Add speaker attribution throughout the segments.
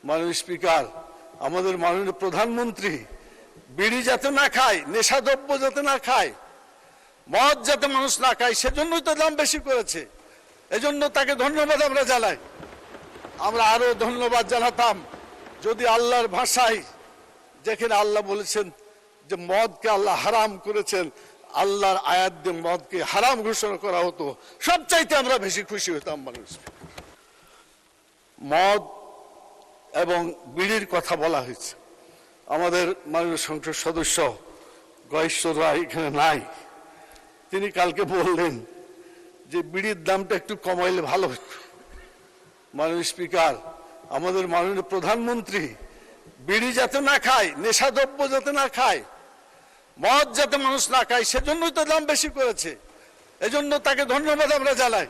Speaker 1: মাননীয় স্পিকার, আমাদের মাননীয় প্রধানমন্ত্রী বিড়ি যাতে না খায়, নেশাদ্রব্য যাতে না খায়, মদ যাতে মানুষ না খায়, সেজন্যই তো দাম বেশি করেছে। এজন্য তাকে ধন্যবাদ আমরা জানাই। আমরা আরো ধন্যবাদ জানাতাম যদি আল্লাহর ভাষায়, যেখানে আল্লাহ বলেছেন যে মদকে আল্লাহ হারাম করেছেন, আল্লাহর আয়াত দিয়ে মদকে হারাম ঘোষণা করা হতো, সবচাইতে আমরা বেশি খুশি হতাম। মানুষ মদ এবং বিড়ির কথা বলা হয়েছে। আমাদের মাননীয় সংসদ সদস্য গয়েশ্বর রায় এখানে নাই, তিনি কালকে বললেন যে বিড়ির দামটা একটু কমাইলে ভালো হতো। মাননীয় স্পিকার, আমাদের মাননীয় প্রধানমন্ত্রী বিড়ি যাতে না খায়, নেশাদ্রব্য যাতে না খায়, মদ যাতে মানুষ না খায়, সেজন্যই তো দাম বেশি করেছে। এজন্য তাকে ধন্যবাদ আমরা জানাই।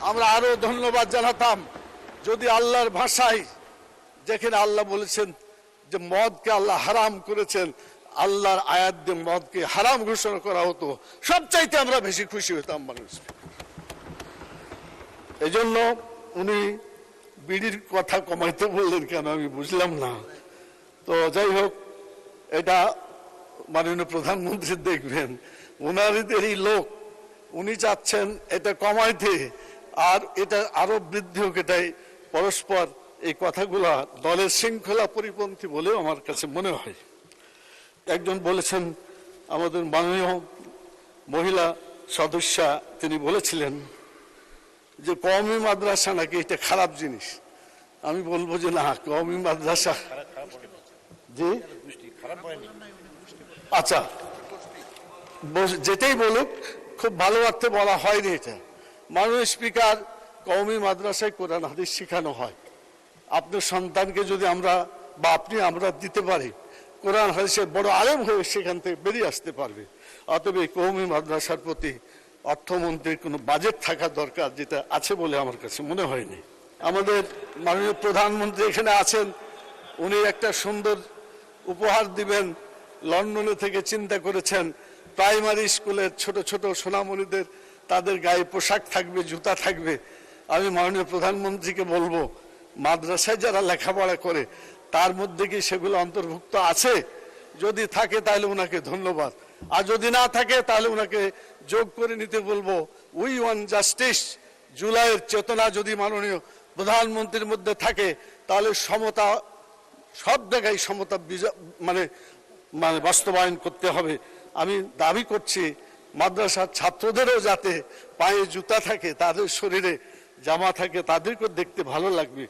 Speaker 1: আমরা আরো ধন্যবাদ জানাতাম যদি আল্লাহর ভাষায়, যেখানে আল্লাহ বলেছেন যে মদকে আল্লাহ হারাম করেছেন, আল্লাহর আয়াত দিয়ে মদকে হারাম ঘোষণা করা হতো, সবচাইতে আমরা বেশি খুশি হতাম। মানুষ এজন্য উনি বিড়ির কথা কমাইতে বললেন কেন আমি বুঝলাম না। তো যাই হোক, এটা মাননীয় প্রধানমন্ত্রী দেখবেন, ওনারই লোক, উনি চাচ্ছেন এটা কমাইতে, আর এটা আরো বৃদ্ধি হোক। এটাই পরস্পর এই কথাগুলা দলের শৃঙ্খলা পরিপন্থী বলেও আমার কাছে মনে হয়। একজন বলেছেন, আমাদের মাননীয় মহিলা সদস্যা, তিনি বলেছিলেন যে কওমি মাদ্রাসা নাকি এটা খারাপ জিনিস। আমি বলবো যে না, কওমি মাদ্রাসা জি আচ্ছা যেটাই বলুক, খুব ভালো অর্থে বলা হয়নি এটা। মাননীয় স্পিকার, কওমি মাদ্রাসায় কোরআন হাদিস শেখানো হয়। আপনার সন্তানকে যদি আমরা বা আমরা দিতে পারি, কোরআন হাদিসের বড় আলেম হয়ে সেখান থেকে বেরিয়ে আসতে পারবে। অতএব এই কওমি মাদ্রাসার প্রতি অর্থমন্ত্রীর কোনো বাজেট থাকা দরকার, যেটা আছে বলে আমার কাছে মনে হয়নি। আমাদের মাননীয় প্রধানমন্ত্রী এখানে আছেন, উনি একটা সুন্দর উপহার দিবেন, লন্ডনে থেকে চিন্তা করেছেন। প্রাইমারি স্কুলের ছোট ছোট সোনামণিদের তাদের গায়ে পোশাক থাকবে, জুতা থাকবে। আমি মাননীয় প্রধানমন্ত্রীকে বলবো, মাদ্রাসায় যারা লেখাপড়া করে তার মধ্যে কি সেগুলো অন্তর্ভুক্ত আছে? যদি থাকে তাহলে ওনাকে ধন্যবাদ, আর যদি না থাকে তাহলে ওনাকে যোগ করে নিতে বলবো। উই ওয়ান্ট জাস্টিস, জুলাইয়ের চেতনা যদি মাননীয় প্রধানমন্ত্রীর মধ্যে থাকে, তাহলে সমতা, সব জায়গায় সমতা মানে বাস্তবায়ন করতে হবে। আমি দাবি করছি মাদ্রাসার ছাত্রদেরও যাতে পায়ে জুতা থাকে, তাদের শরীরে জামা থাকে, তাদেরকেও দেখতে ভালো লাগবে।